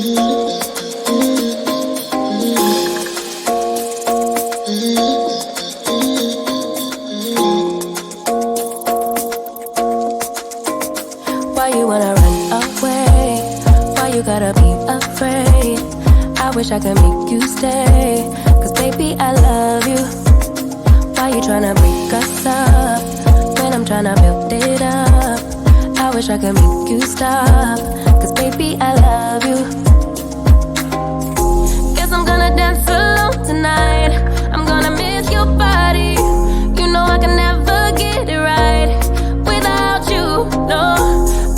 Why you wanna run away? Why you gotta be afraid? I wish I could make you stay, 'cause baby I love you. Why you tryna break us up when I'm tryna build it up? I wish I could make you stop, 'cause baby I love you. Guess I'm gonna dance alone tonight. I'm gonna miss your body. You know I can never get it right without you, no.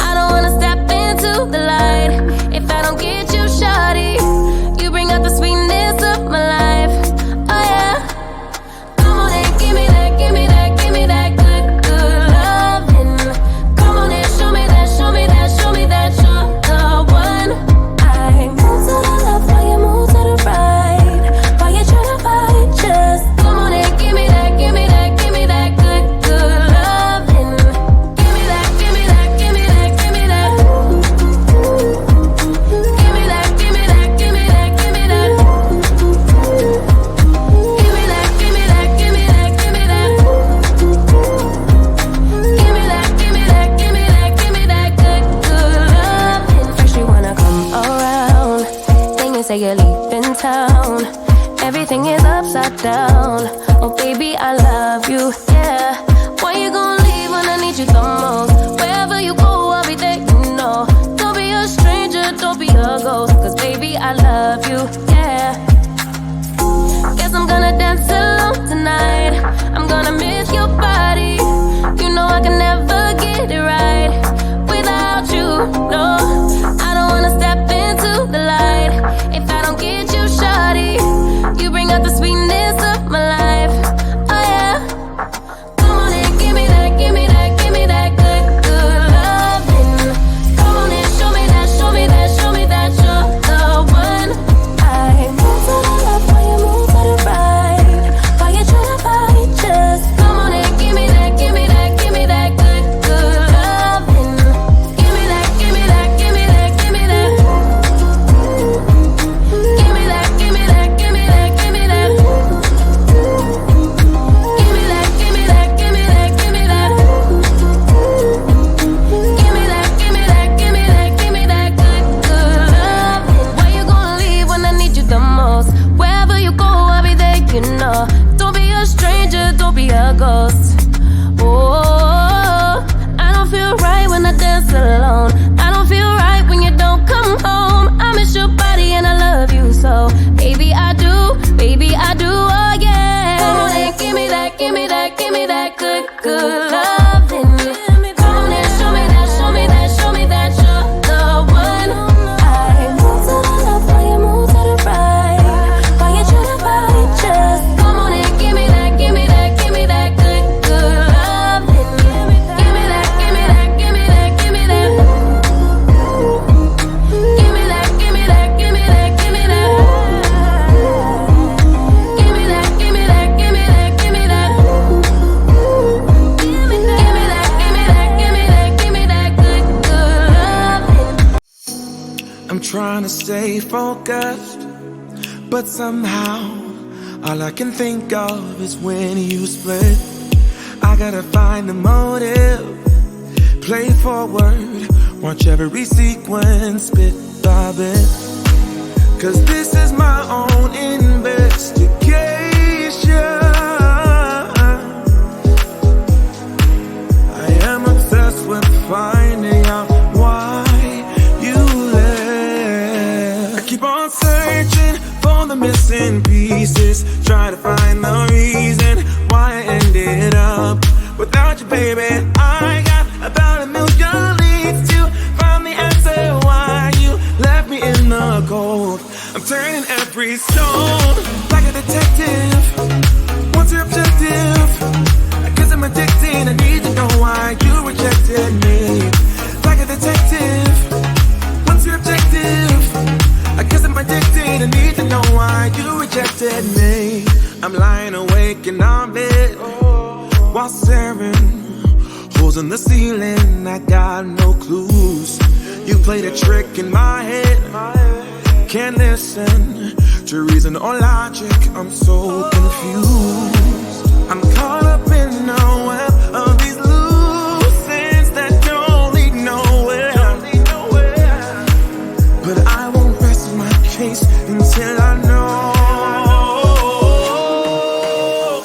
I don't wanna step into the light if I don't get you, shawty. You bring out the sweetness of my life, oh yeah. Come on and give me that, give me that, give me that good, good loving. Come on and show me that, show me that, show me that you're the one. I move to the left while you move to the right. While you tryna fight, just come on and give me that, give me that, give me that good, good loving. Give me that, give me that, give me that, give me that. Give me that, give me that, give me that, give me that. Give me that, give me that, give me that, give me that. Give me that, give me that, give me that, give me that good, good loving. First you wanna come around, then you say you're leaving town. Everything is upside down. Oh baby, I love you, yeah. Why you gonna leave when I need you the most? Wherever you go, I'll be there, you know. Don't be a stranger, don't be a ghost, 'cause baby, I love you, yeah. Guess I'm gonna dance alone tonight. I'm gonna miss your body. You know I can never get it right without you, no. I don't wanna step into the light if I don't get you, shawty. You bring out the sweetness of my life, oh yeah. Come on and give me that, give me that, give me that good, good loving. Come on and show me that, show me that, show me that you're the one. I move to the left while you move to the right. While you tryna fight, just come on and give me that, give me that, give me that good, good loving. Give me that, give me that, give me that, give me that. Give me that, give me that, give me that, give me that. Give me that, give me that, give me that, give me that. Give me that, give me that, give me that, give me that good, good loving. Why you gonna leave when I need you the most? Wherever you go, I'll be there, you know. Don't be a stranger, don't be a ghost. Oh, I don't feel right when I dance alone. I don't feel right when you don't come home. I miss your body and I love you so. Baby, I do, oh yeah. Come on and give me that, give me that, give me that good, good loving. Come on and show me that, show me that, show me that you're the one. I move to the left while you move to the right. While you tryna fight, just come on and give me that, give me that, give me that good, good loving. Give me that, give me that, give me that, give me that. Give me that, give me that, give me that, give me that. Give me that, give me that, give me that, give me that. Give me that, give me that, give me that, give me that good, good loving. I'm trying to stay focused, but somehow all I can think of is when you split. I gotta find the motive, play forward, watch every sequence bit by bit. 'Cause this is my own investigation. I am obsessed with finding out why you left. I keep on searching for the missing pieces, try to find the reason why I ended up without you, baby. I got about a million leads to find the answer why you left me in the cold. I'm turning every stone like a detective. What's your objective? I guess I'm addicted. I need to know why you rejected me. Like a detective. What's your objective? I guess I'm addicted. I need to know why you rejected me. I'm lying awake in our bed while staring holes in the ceiling. I got no clues. You played a trick in my head. can't listen to reason or logic. I'm so confused. I'm caught up in a web of these loose ends that don't lead nowhere. But I won't rest my case until I know.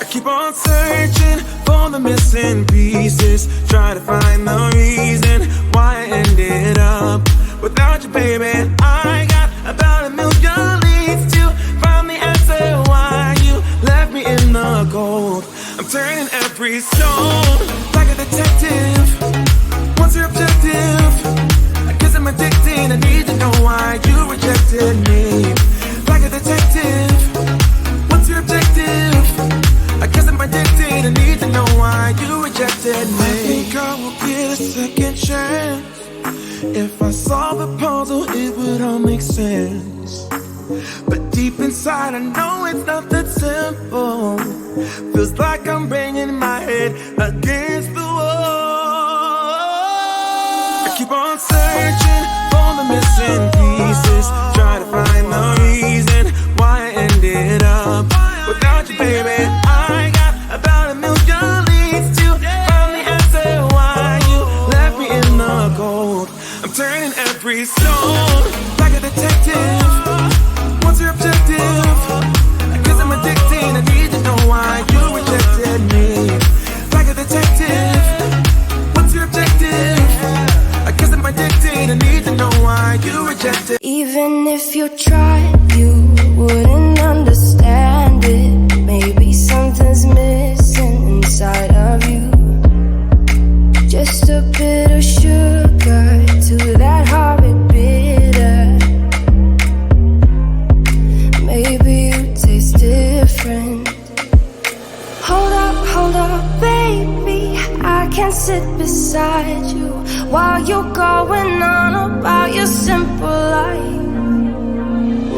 I keep on searching for the missing pieces, try to find the reason why I ended up without you, baby. I got about 1,000,000 leads to find the answer why you left me in the cold. I'm turning every stone like a detective. What's your objective? I guess I'm addicted. I need to know why you rejected me. Like a detective. What's your objective? I guess I'm addicted. I need to know why you rejected me. I think I will get a second chance. If I solve the puzzle, it would all make sense. But deep inside, I know it's not that simple. Feels like I'm banging my head against the wall. I keep on searching for the missing pieces, try to find the reason why I ended up without you, baby. I got about 1,000,000 leads to find the answer why you left me in the cold. I'm turning every stone like a detective. What's your objective? I guess I'm addicted. I need to know why you rejected me. Like a detective. What's your objective? I guess I'm addicted. I need to know why you rejected. Even if you tried, you wouldn't understand it. Maybe something's missing inside of you. Just a bit of sugar to that horrid bitter. Maybe you taste different. Hold up, baby. I can't sit beside you while you're going on about your simple life.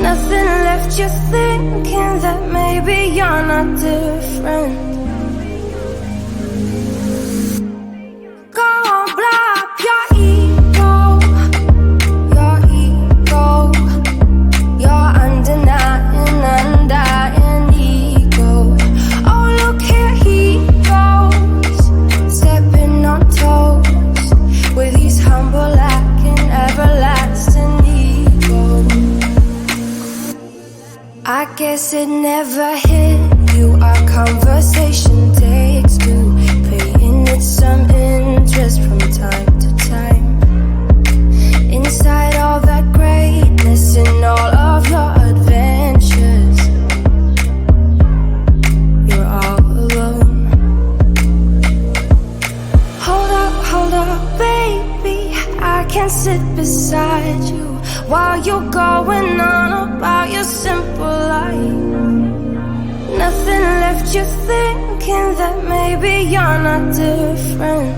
Nothing left you thinking that maybe you're not different. Go on, blow up your ego, your undying ego. Oh, look here he goes, stepping on toes with his humble lack and everlasting ego. I guess it never hit you. Our conversation takes two, paying it some interest from time to time. Inside all that greatness and all of your adventures, you're all alone. Hold up, baby. I can't sit beside you while you're going on about your simple life. Nothing left you thinking that maybe you're not different.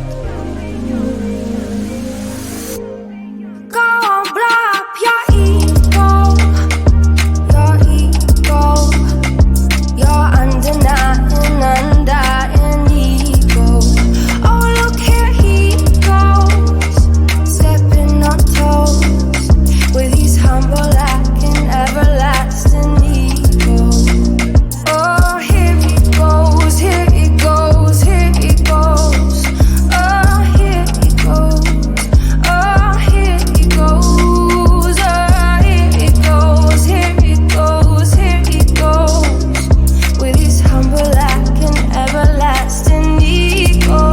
Go on, blow up your ego, your undying ego. Oh, look here he goes, stepping on toes with his humble lack and everlasting ego. Oh, here he goes, here he goes, here he goes. Oh, here he goes, oh, here he goes, oh, here he goes, here he goes, here he goes. With his humble lack and everlasting ego.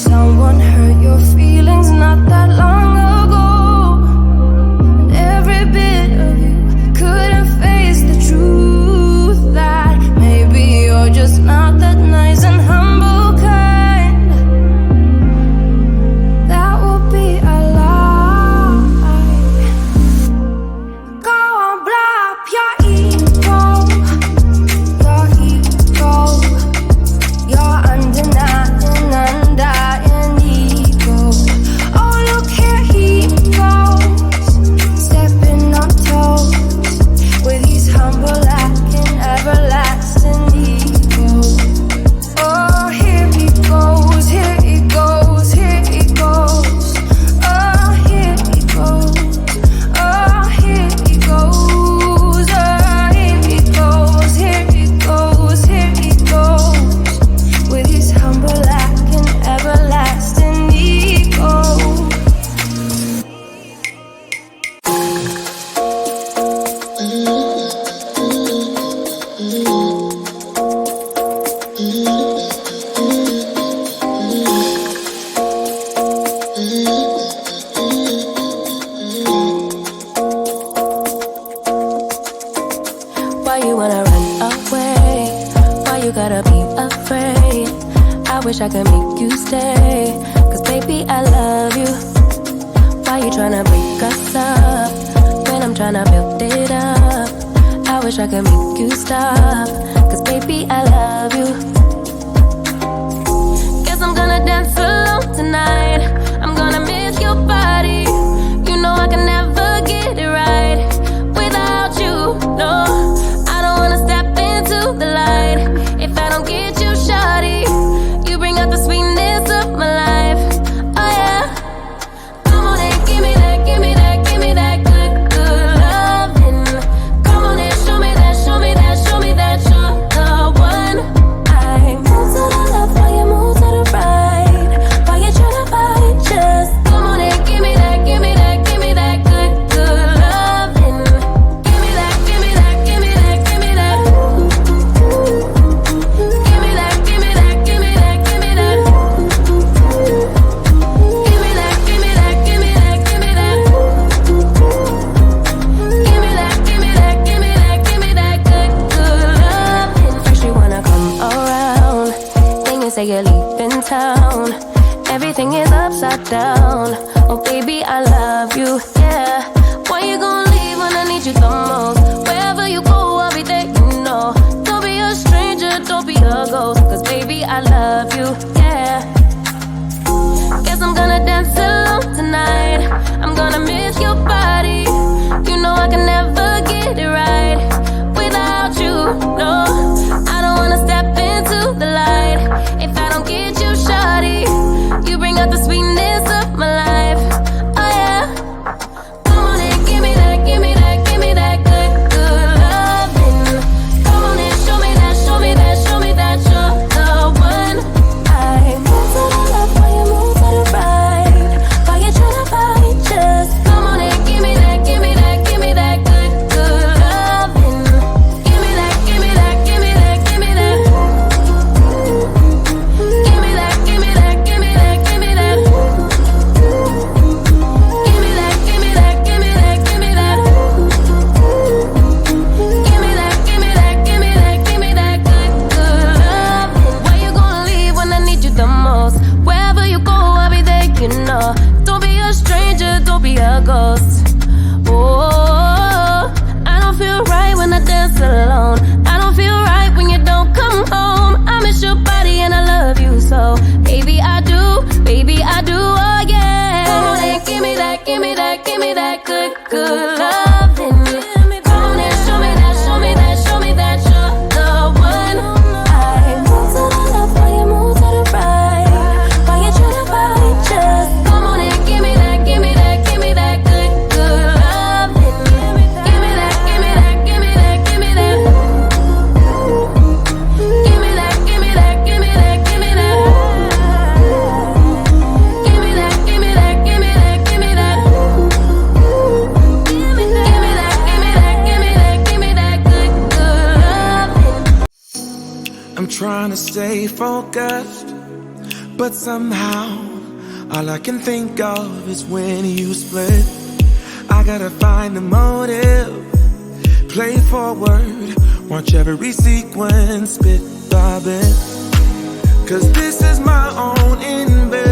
Someone hurt your feelings not that long ago, and you gotta be afraid? I wish I could make you stay. Cause baby, I love you. Why you tryna break us up when I'm tryna build it up? I wish I could make you stop. Cause baby, I love you. Guess I'm gonna dance alone tonight. I'm gonna miss your body. You know I can never get it right without you. No, I don't wanna step into the light if I don't get you, shawty. You bring out the sweetness of my life. Oh yeah. Come on and give me that, give me that, give me that good, good loving. Come on and show me that, show me that, show me that you're the one. I move to the left while you move to the right. While you tryna fight, just come on and give me that, give me that, give me that good, good loving. Give me that, give me that, give me that, give me that. Give me that, give me that, give me that, give me that. Give me that, give me that, give me that, give me that. Give me that, give me that, give me that, give me that good, good loving. First you wanna come around, then you say you're leaving town. Everything is upside down. Oh baby, I love you, yeah. Why you gonna leave when I need you the most? Wherever you go, I'll be there, you know. Don't be a stranger, don't be a ghost. Cause baby, I love you, yeah. Guess I'm gonna dance alone tonight. I'm gonna miss your body. You know I can never get it right without you. No, I don't wanna step into the light if I don't get you, shawty. You bring out the sweetness of my life. Oh yeah. Come on and give me that, give me that, give me that good, good loving. Come on and show me that, show me that, show me that you're the one. I move to the left while you move to the right. While you tryna fight, just come on and give me that, give me that, give me that good, good loving. Give me that, give me that, give me that, give me that. Give me that, give me that, give me that, give me that. Give me that, give me that, give me that, give me that. Give me that, give me that, give me that, give me that good, good loving. Why you gonna leave when I need you the most? Wherever you go, I'll be there, you know. Don't be a stranger, don't be a ghost. Oh, I don't feel right when I dance alone. I don't feel right when you don't come home. I miss your body and I love you so. Baby, I do, oh yeah. Come on and give me that, give me that, give me that good, good loving. Come on and show me that, show me that, show me that you're the one. I move to the left while you move to the right. While you tryna fight, just come on and give me that, give me that, give me that good, good loving. Give me that, give me that, give me that, give me that. Give me that, give me that, give me that, give me that. Give me that, give me that, give me that, give me that. Give me that, give me that, give me that, give me that good, good loving. I'm trying to stay focused, but somehow all I can think of is when you split. I gotta find the motive, play forward, watch every sequence bit by bit. Cause this is my own invention.